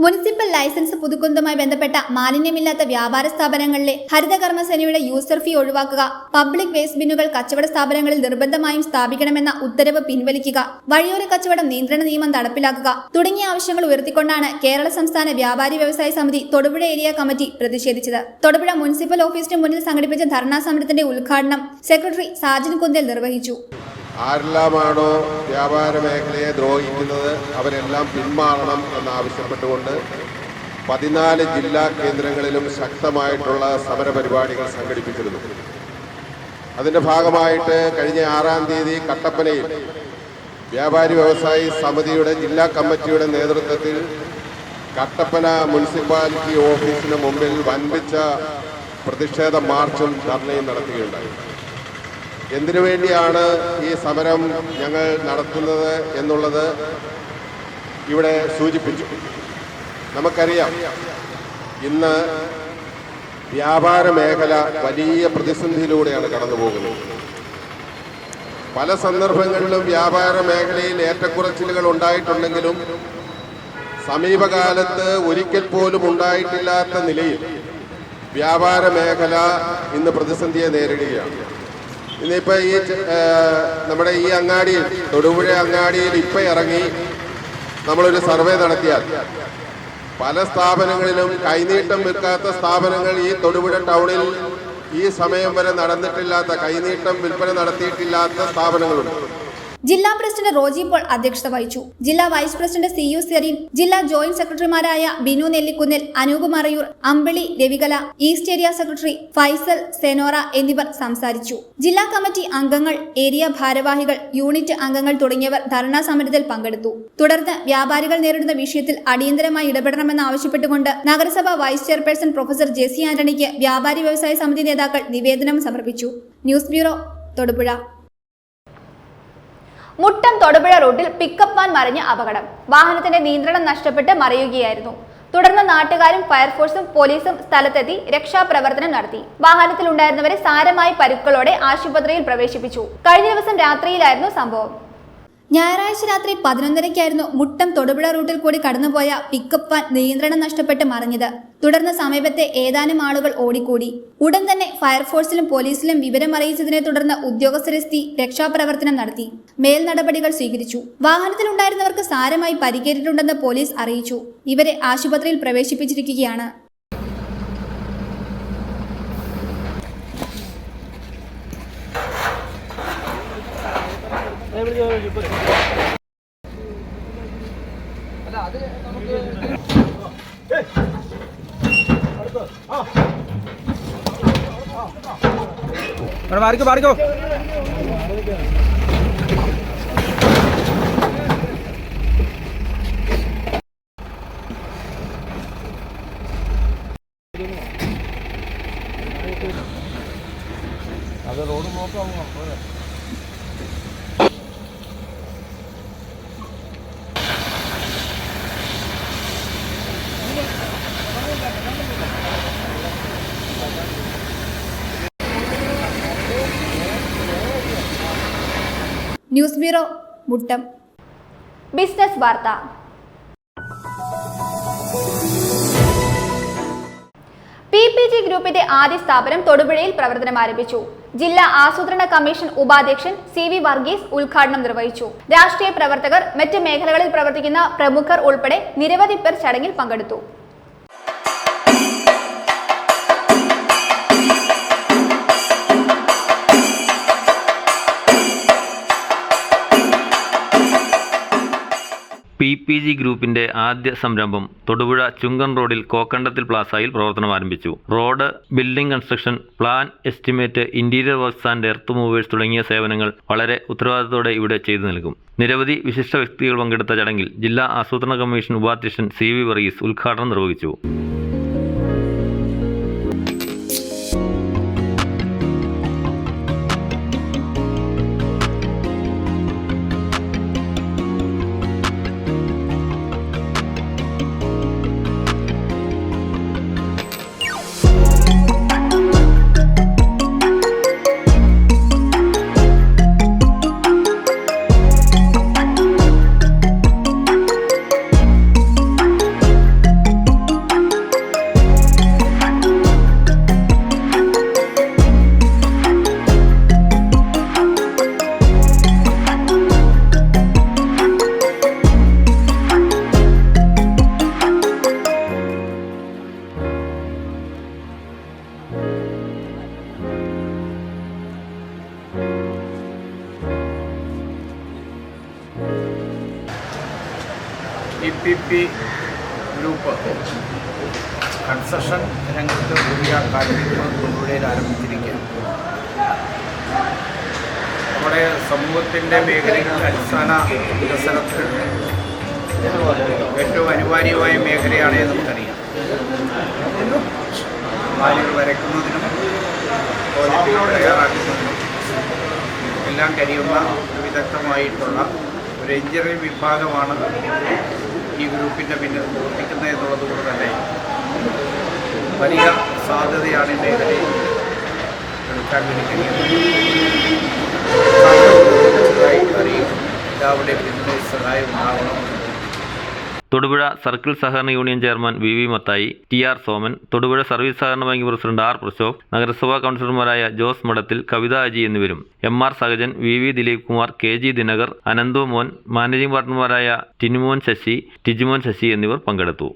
മുനിസിപ്പൽ ലൈസൻസ് പുതുക്കുന്നതുമായി ബന്ധപ്പെട്ട മാലിന്യമില്ലാത്ത വ്യാപാര സ്ഥാപനങ്ങളിലെ ഹരിതകർമ്മസേനയുടെ യൂസർ ഫീ ഒഴിവാക്കുക, പബ്ലിക് വേസ്റ്റ് ബിന്നുകൾ കച്ചവട സ്ഥാപനങ്ങളിൽ നിർബന്ധമായും സ്ഥാപിക്കണമെന്ന ഉത്തരവ് പിൻവലിക്കുക, വഴിയോര കച്ചവടം നിയന്ത്രണ നിയമം നടപ്പിലാക്കുക തുടങ്ങിയ ആവശ്യങ്ങൾ ഉയർത്തിക്കൊണ്ടാണ് കേരള സംസ്ഥാന വ്യാപാരി വ്യവസായ സമിതി തൊടുപുഴ ഏരിയ കമ്മിറ്റി പ്രതിഷേധിച്ചത്. തൊടുപുഴ മുനിസിപ്പൽ ഓഫീസിന് മുന്നിൽ സംഘടിപ്പിച്ച ധർണാ സമരത്തിന്റെ ഉദ്ഘാടനം സെക്രട്ടറി സാജൻ കുന്തേൽ നിർവഹിച്ചു. ആരെല്ലാമാണോ വ്യാപാര മേഖലയെ ദ്രോഹിക്കുന്നത് അവരെല്ലാം പിന്മാറണം എന്നാവശ്യപ്പെട്ടുകൊണ്ട് 14 ജില്ലാ കേന്ദ്രങ്ങളിലും ശക്തമായിട്ടുള്ള സമരപരിപാടികൾ സംഘടിപ്പിച്ചിരുന്നു. അതിൻ്റെ ഭാഗമായിട്ട് കഴിഞ്ഞ 6-ാം തീയതി കട്ടപ്പനയിൽ വ്യാപാരി വ്യവസായി സമിതിയുടെ ജില്ലാ കമ്മിറ്റിയുടെ നേതൃത്വത്തിൽ കട്ടപ്പന മുനിസിപ്പാലിറ്റി ഓഫീസിന് മുമ്പിൽ വൻപിച്ച പ്രതിഷേധ മാർച്ചും ധർണയും നടത്തുകയുണ്ടായി. എന്തിനു വേണ്ടിയാണ് ഈ സമരം ഞങ്ങൾ നടത്തുന്നത് എന്നുള്ളത് ഇവിടെ സൂചിപ്പിച്ചു. നമുക്കറിയാം, ഇന്ന് വ്യാപാര മേഖല വലിയ പ്രതിസന്ധിയിലൂടെയാണ് കടന്നു പോകുന്നത്. പല സന്ദർഭങ്ങളിലും വ്യാപാര മേഖലയിൽ ഏറ്റക്കുറച്ചിലുകൾ ഉണ്ടായിട്ടുണ്ടെങ്കിലും സമീപകാലത്ത് ഒരിക്കൽ പോലും ഉണ്ടായിട്ടില്ലാത്ത നിലയിൽ വ്യാപാര മേഖല ഇന്ന് പ്രതിസന്ധിയെ നേരിടുകയാണ്. ഇന്നിപ്പോൾ നമ്മുടെ ഈ അങ്ങാടിയിൽ, തൊടുപുഴ അങ്ങാടിയിൽ ഇപ്പം ഇറങ്ങി നമ്മളൊരു സർവേ നടത്തിയാൽ പല സ്ഥാപനങ്ങളിലും കൈനീട്ടം വിൽക്കാത്ത സ്ഥാപനങ്ങൾ ഈ തൊടുപുഴ ടൗണിൽ ഈ സമയം വരെ നടന്നിട്ടില്ലാത്ത, കൈനീട്ടം വിൽപ്പന നടത്തിയിട്ടില്ലാത്ത സ്ഥാപനങ്ങളുണ്ട്. ജില്ലാ പ്രസിഡന്റ് റോജി പോൾ അധ്യക്ഷത വഹിച്ചു. ജില്ലാ വൈസ് പ്രസിഡന്റ് CU സെറീൻ, ജില്ലാ ജോയിന്റ് സെക്രട്ടറിമാരായ Binu Nellikkunnil, Anoop Marayoor, Ambili Ravikala, east area secretary Faisal Senora എന്നിവർ സംസാരിച്ചു. ജില്ലാ കമ്മിറ്റി അംഗങ്ങൾ, ഏരിയ ഭാരവാഹികൾ, യൂണിറ്റ് അംഗങ്ങൾ തുടങ്ങിയവർ ധർണാ സമരത്തിൽ പങ്കെടുത്തു. തുടർന്ന് വ്യാപാരികൾ നേരിടുന്ന വിഷയത്തിൽ അടിയന്തരമായി ഇടപെടണമെന്ന് ആവശ്യപ്പെട്ടുകൊണ്ട് നഗരസഭാ വൈസ് ചെയർപേഴ്സൺ പ്രൊഫസർ ജെ.സി. ആന്റണിക്ക് വ്യാപാരി വ്യവസായ സമിതി നേതാക്കൾ നിവേദനം സമർപ്പിച്ചു. News bureau, Thodupuzha. മുട്ടം തൊടുപുഴ റൂട്ടിൽ പിക്കപ്പ് വാൻ മറിഞ്ഞ അപകടം. വാഹനത്തിന്റെ നിയന്ത്രണം നഷ്ടപ്പെട്ട് മറിയുകയായിരുന്നു. തുടർന്ന് നാട്ടുകാരും ഫയർഫോഴ്സും പോലീസും സ്ഥലത്തെത്തി രക്ഷാപ്രവർത്തനം നടത്തി. വാഹനത്തിലുണ്ടായിരുന്നവരെ സാരമായ പരിക്കുകളോടെ ആശുപത്രിയിൽ പ്രവേശിപ്പിച്ചു. കഴിഞ്ഞ ദിവസം രാത്രിയിലായിരുന്നു സംഭവം. ഞായറാഴ്ച രാത്രി 11:30-ക്കായിരുന്നു മുട്ടം തൊടുപുഴ റൂട്ടിൽ കൂടി കടന്നുപോയ പിക്കപ്പ് വാൻ നിയന്ത്രണം നഷ്ടപ്പെട്ട് മറിഞ്ഞത്. തുടർന്ന് സമീപത്തെ ഏതാനും ആളുകൾ ഓടിക്കൂടി. ഉടൻ തന്നെ ഫയർഫോഴ്സിലും പോലീസിലും വിവരം അറിയിച്ചതിനെ തുടർന്ന് ഉദ്യോഗസ്ഥരെത്തി രക്ഷാപ്രവർത്തനം നടത്തി. മേൽ നടപടികൾ സ്വീകരിച്ചു. വാഹനത്തിലുണ്ടായിരുന്നവർക്ക് സാരമായി പരിക്കേറ്റിട്ടുണ്ടെന്ന് പോലീസ് അറിയിച്ചു. ഇവരെ ആശുപത്രിയിൽ പ്രവേശിപ്പിച്ചിരിക്കുകയാണ്. മാറിക്കോ അത് റോഡ് നോക്കാമോ? News bureau, Muttom. ബിസിനസ് വാർത്ത. PPG ഗ്രൂപ്പിന്റെ ആദ്യ സ്ഥാപനം തൊടുപുഴയിൽ പ്രവർത്തനം ആരംഭിച്ചു. ജില്ലാ ആസൂത്രണ കമ്മീഷൻ ഉപാധ്യക്ഷൻ CV വർഗീസ് ഉദ്ഘാടനം നിർവഹിച്ചു. രാഷ്ട്രീയ പ്രവർത്തകർ, മറ്റ് മേഖലകളിൽ പ്രവർത്തിക്കുന്ന പ്രമുഖർ ഉൾപ്പെടെ നിരവധി പേർ ചടങ്ങിൽ പങ്കെടുത്തു. PPG ഗ്രൂപ്പിന്റെ ആദ്യ സംരംഭം തൊടുപുഴ ചുങ്കൻ റോഡിൽ കോക്കണ്ടത്തിൽ പ്ലാസയിൽ പ്രവർത്തനം ആരംഭിച്ചു. Road, building construction, plan estimate, interior works and earth movers തുടങ്ങിയ സേവനങ്ങൾ വളരെ ഉത്തരവാദിത്തത്തോടെ ഇവിടെ ചെയ്തു നൽകും. നിരവധി വിശിഷ്ട വ്യക്തികൾ പങ്കെടുത്ത ചടങ്ങിൽ ജില്ലാ ആസൂത്രണ കമ്മീഷൻ ഉപാധ്യക്ഷൻ CV വർഗീസ് ഉദ്ഘാടനം നിർവഹിച്ചു. TPP ഗ്രൂപ്പ് കൺസ്ട്രക്ഷൻ രംഗത്ത് പുതിയ കാര്യങ്ങൾ തൊടുപുഴയിൽ ആരംഭിച്ചിരിക്കുകയാണ്. നമ്മുടെ സമൂഹത്തിൻ്റെ മേഖലകളിൽ അടിസ്ഥാന വികസനത്തിൽ ഏറ്റവും അനിവാര്യമായ മേഖലയാണ് നമുക്കറിയാം. വാലുകൾ വരയ്ക്കുന്നതിനും പ്രോജക്റ്റുകൾ തയ്യാറാക്കുന്നതിനും എല്ലാം കഴിയുന്ന വിദഗ്ധമായിട്ടുള്ള ഒരു എഞ്ചിനീയറിംഗ് വിഭാഗമാണ് ഈ ഗ്രൂപ്പിൻ്റെ പിന്നിൽ പ്രവർത്തിക്കുന്നത് എന്നുള്ളതുകൊണ്ട് തന്നെ വലിയ സാധ്യതയാണ് ഈ മേഖലയിൽ എടുക്കാൻ വേണ്ടി കഴിയുന്നത്. എല്ലാവരുടെയും പിന്തുണ സഹായം ഉണ്ടാവണം. തൊടുപുഴ സർക്കിൾ സഹകരണ union chairman VV Mathai, TR Soman, Thodupuzha service സഹകരണ ബാങ്ക് പ്രസിഡന്റ് R പ്രശോഭ്, നഗരസഭാ കൗൺസിലർമാരായ ജോസ് മഠത്തിൽ, കവിത അജി എന്നിവരും MR Sahajan, VV Dileep Kumar, KG Dinakar, Ananthu Mon, managing പാർട്ണർമാരായ ടിനുമോൻ ശശി, ടിജുമോൻ ശശി എന്നിവർ പങ്കെടുത്തു.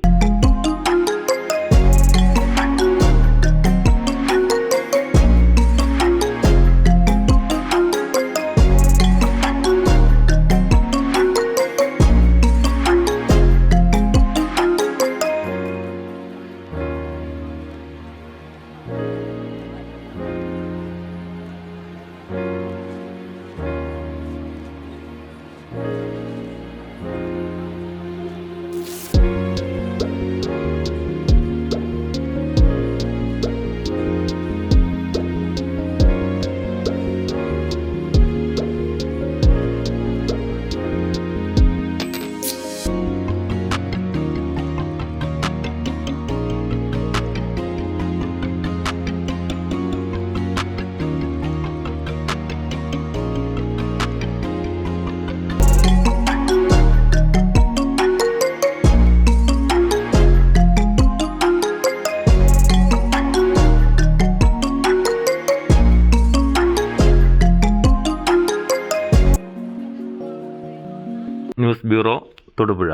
News bureau, Thodupuzha.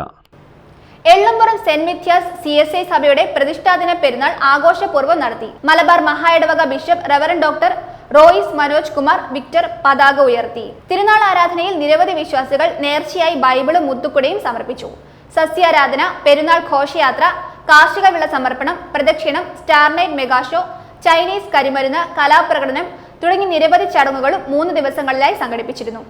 Ellampuram saint Matthias CSI സഭയുടെ പ്രതിഷ്ഠാദിന പെരുന്നാൾ ആഘോഷപൂർവ്വം നടത്തി. മലബാർ മഹായിടവക bishop reverend doctor Ruiz Manoj Kumar Victor പതാക ഉയർത്തി. തിരുനാൾ ആരാധനയിൽ നിരവധി വിശ്വാസികൾ നേർച്ചയായി ബൈബിളും മുത്തുക്കുടയും സമർപ്പിച്ചു. സസ്യാരാധന, പെരുന്നാൾ ഘോഷയാത്ര, കാർഷിക വിള സമർപ്പണം, പ്രദക്ഷിണം, star night mega show, Chinese കരിമരുന്ന്, കലാപ്രകടനം തുടങ്ങി നിരവധി ചടങ്ങുകളും 3 ദിവസങ്ങളിലായി സംഘടിപ്പിച്ചിരുന്നു.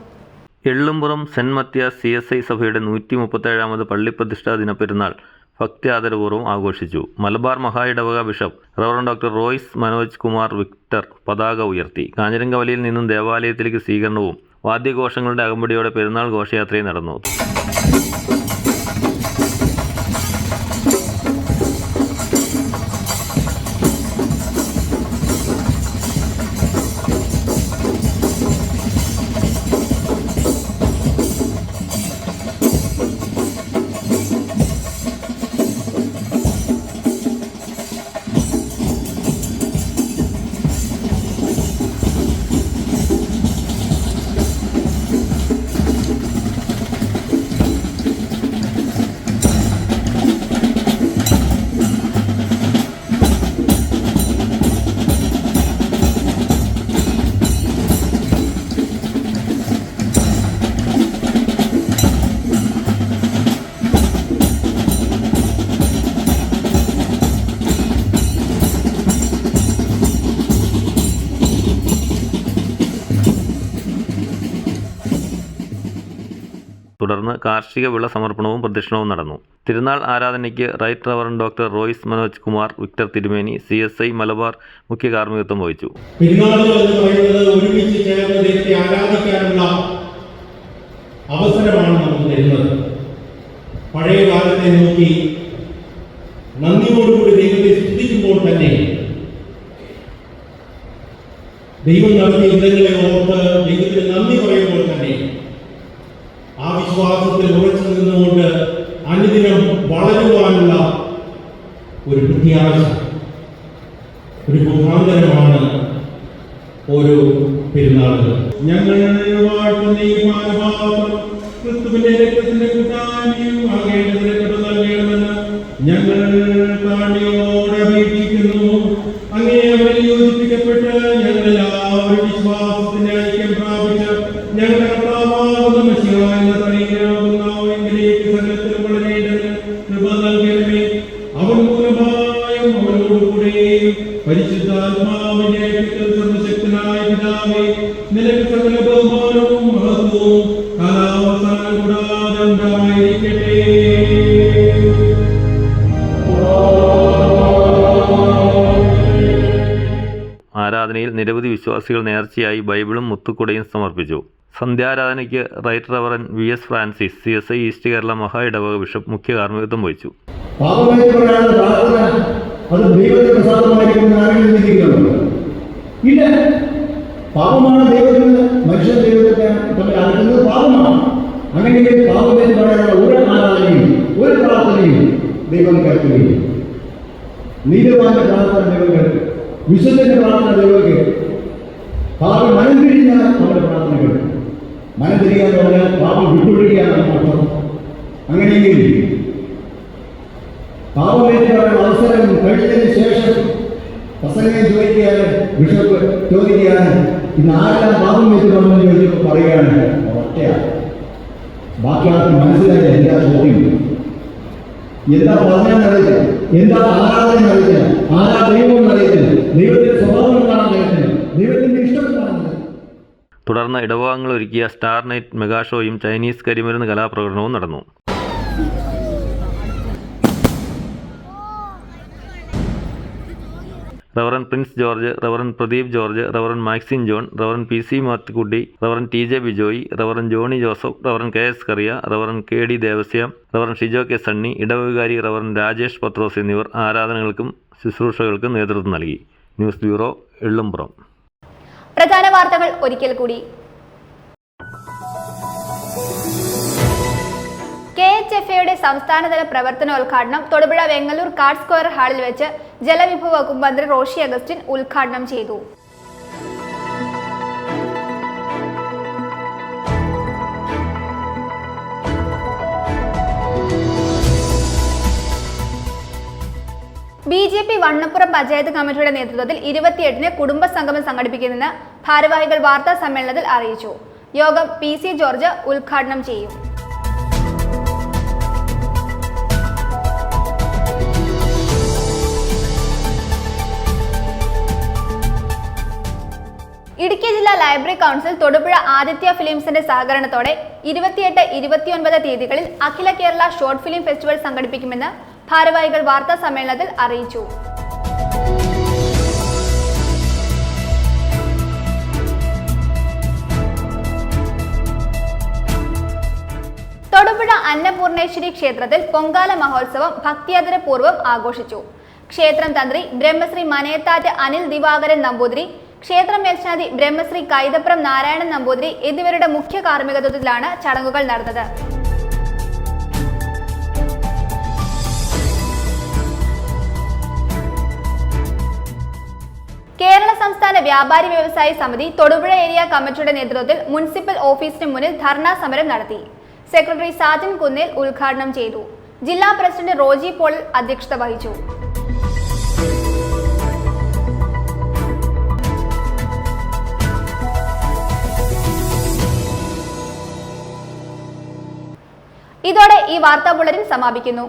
എള്ളുംപുറം സെന്റ് മത്യാസ് CSI സഭയുടെ 137ാമത് പള്ളിപ്രതിഷ്ഠാ ദിനപ്പെരുന്നാൾ ഭക്തി ആദരപൂർവ്വം ആഘോഷിച്ചു. മലബാർ മഹായിടവക bishop reverend doctor Ruiz Manoj Kumar Victor പതാക ഉയർത്തി. കാഞ്ഞിരങ്കവലിയിൽ നിന്നും ദേവാലയത്തിലേക്ക് സ്വീകരണവും വാദ്യഘോഷങ്ങളുടെ അകമ്പടിയോടെ പെരുന്നാൾ ഘോഷയാത്രയും നടന്നു. തുടർന്ന് കാർഷിക വിള സമർപ്പണവും പ്രദക്ഷിണവും നടന്നു. തിരുനാൾ ആരാധനയ്ക്ക് right reverend doctor Ruiz Manoj Kumar Victor തിരുമേനി CSI മലബാർ മുഖ്യ കാർമ്മികത്വം വഹിച്ചു. പെരുന്നാളുകൾ എന്ന് പറയുന്നത് ഒരുമിച്ച് ചേർന്ന് ദൈവത്തെ ആരാധിക്കാനുള്ള അവസരമാണ് നമുക്ക് തരുന്നത്. പഴയ കാലത്തെ നോക്കി നന്ദിയോടുകൂടി ദൈവത്തെ സ്തുതിക്കുമ്പോൾ തന്നെ ദൈവം നടത്തിയ യുദ്ധങ്ങളെ ഓർത്ത് ദൈവത്തിന് നന്ദി പറയുമ്പോൾ തന്നെ ആ വിശ്വാസത്തിൽ ഉറച്ചു നിന്നുകൊണ്ട് അനുദിനം വളരുവാനുള്ള ഒരു പ്രത്യാശ, ഒരു മുഖാന്തരമാണ് ഓരോ പെരുന്നാളുകൾ. ഞങ്ങൾ വാഴ്ത്തുന്ന ഈ പാനപാത്രം ക്രിസ്തുവിന്റെ രക്തത്തിന്റെ കൂട്ടായ്മയും ആകേണ്ടതിനെ കൊണ്ട് നൽകണമെന്ന് ഞങ്ങൾ താഴ്മയോടെ അപേക്ഷിക്കുന്നു. അങ്ങേ അവരിൽ യോജിപ്പിക്കപ്പെട്ട് ഞങ്ങളെല്ലാവരും വിശ്വാസത്തിന്റെ ഐക്യം പ്രാപിച്ച് ഞങ്ങളുടെ കർത്താവാകുന്ന മെസ്സിഹാ എന്ന തനിയാകുന്ന എങ്കിലേക്ക് സകലത്തിലും വളരേണ്ടത് കർത്താവേ, നിനക്ക് സകല ബഹുമാനവും മഹത്വവും കാലാവസാനം കൂടാതെ ഉണ്ടായിരിക്കട്ടെ. ആരാധനയിൽ നിരവധി വിശ്വാസികൾ നേർച്ചയായി ബൈബിളും മുത്തുക്കുടയും സമർപ്പിച്ചു. സന്ധ്യാരാധനയ്ക്ക് right reverend VS Francis CSI east Kerala മഹാ ഇടവക ബിഷപ്പ് മുഖ്യ കാർമ്മികത്വം വഹിച്ചു. പാപമാണ് ദൈവത്തിന് മനുഷ്യൻ ദൈവത്തെ തമ്മിൽ അകറ്റുന്നത് പാപമാണ്. അങ്ങനെ പാപമെന്ന് പറയാനുള്ള ഒരു ആരാധനയും ഒരു പ്രാർത്ഥനയും ദൈവം കേൾക്കുകയും നീതിമാന്റെ പ്രാർത്ഥന ദൈവം കേൾക്കും, വിശുദ്ധന്റെ പ്രാർത്ഥന ദൈവം കേൾക്കും. പാപം മനം തിരിഞ്ഞാൽ അവരുടെ പ്രാർത്ഥന കേൾക്കും. മനം തിരിയുക എന്ന് പറഞ്ഞാൽ പാപം വിട്ടുപിടിക്കുകയാണ് അർത്ഥം. അങ്ങനെയെങ്കിൽ പാപമേറ്റാനുള്ള അവസരം കഴിഞ്ഞതിന് ശേഷം പ്രസംഗം ചോദിക്കുകയാണ്, ബിഷപ്പ് ചോദിക്കുകയാണ്, ഇന്ന് ആരെല്ലാം പാപം വെച്ചിട്ടുണ്ടെന്ന് ചോദിച്ചപ്പോൾ പറയുകയാണ് ഒറ്റയാണ്. ബാക്കി ആർക്കും മനസ്സിലായില്ല എന്താ ചോദ്യം, എന്താ പറഞ്ഞെന്നറിയില്ല, എന്താ ആരാധന അറിയില്ല, ആരാ ദൈവം അറിയത്തില്ല, ദൈവത്തിന്റെ സ്വഭാവം കാണാൻ കഴിയത്തില്ല, ദൈവത്തിന്റെ ഇഷ്ടം കാണുന്നില്ല. തുടർന്ന് ഇടവകങ്ങൾ ഒരുക്കിയ സ്റ്റാർ നൈറ്റ് മെഗാഷോയും ചൈനീസ് കരിമരുന്ന് കലാപ്രകടനവും നടന്നു. Reverend Prince George, reverend Pradeep George, reverend Maxin John, reverend PC Mathukutty, reverend TJ Bijoy, reverend Johnny Joseph, reverend KS Kariya, reverend KD Devasia, reverend Shijo K Sunny, ഇടവകാരി റവറൻ രാജേഷ് പത്രോസ് എന്നിവർ ആരാധനകൾക്കും ശുശ്രൂഷകൾക്കും നേതൃത്വം നൽകി. News bureau, Ellumpuram. പ്രധാന വാർത്തകൾ ഒരിക്കൽ കൂടി. KHFAയുടെ സംസ്ഥാനതല പ്രവർത്തനോദ്ഘാടനം തൊടുപുഴ വെങ്ങല്ലൂർ കാർഡ് സ്ക്വയർ ഹാളിൽ വെച്ച് ജലവിഭവ വകുപ്പ് മന്ത്രി റോഷി അഗസ്റ്റിൻ ഉദ്ഘാടനം ചെയ്തു. BJP വണ്ണപ്പുറം പഞ്ചായത്ത് കമ്മിറ്റിയുടെ നേതൃത്വത്തിൽ 28-ന് കുടുംബസംഗമം സംഘടിപ്പിക്കുമെന്ന് ഭാരവാഹികൾ വാർത്താ സമ്മേളനത്തിൽ അറിയിച്ചു. യോഗം PC ജോർജ് ഉദ്ഘാടനം ചെയ്യും. ഇടുക്കി ജില്ലാ ലൈബ്രറി കൗൺസിൽ തൊടുപുഴ ആദിത്യ ഫിലിംസിന്റെ സഹകരണത്തോടെ 28, 29 തീയതികളിൽ അഖില കേരള ഷോർട്ട് ഫിലിം ഫെസ്റ്റിവൽ സംഘടിപ്പിക്കുമെന്ന് ഭാരവാഹികൾ വാർത്താ സമ്മേളനത്തിൽ അറിയിച്ചു. തൊടുപുഴ അന്നപൂർണേശ്വരി ക്ഷേത്രത്തിൽ പൊങ്കാല മഹോത്സവം ഭക്തിയാദരപൂർവ്വം ആഘോഷിച്ചു. ക്ഷേത്രം തന്ത്രി ബ്രഹ്മശ്രീ മനയത്താറ്റ് അനിൽ ദിവാകരൻ നമ്പൂതിരി, ക്ഷേത്ര മേൽശാന്തി ബ്രഹ്മശ്രീ കൈതപ്രം നാരായണൻ നമ്പൂതിരി എന്നിവരുടെ മുഖ്യ കാർമ്മികത്വത്തിലാണ് ചടങ്ങുകൾ നടന്നത്. കേരള സംസ്ഥാന വ്യാപാരി വ്യവസായി സമിതി തൊടുപുഴ ഏരിയ കമ്മിറ്റിയുടെ നേതൃത്വത്തിൽ മുനിസിപ്പൽ ഓഫീസിന് മുന്നിൽ ധർണാ സമരം നടത്തി. സെക്രട്ടറി സാജൻ കുന്നേൽ ഉദ്ഘാടനം ചെയ്തു. ജില്ലാ പ്രസിഡന്റ് റോജി പോൾ അധ്യക്ഷത വഹിച്ചു. ഇതോടെ ഈ വാർത്താ ബുള്ളറ്റിൻ സമാപിക്കുന്നു.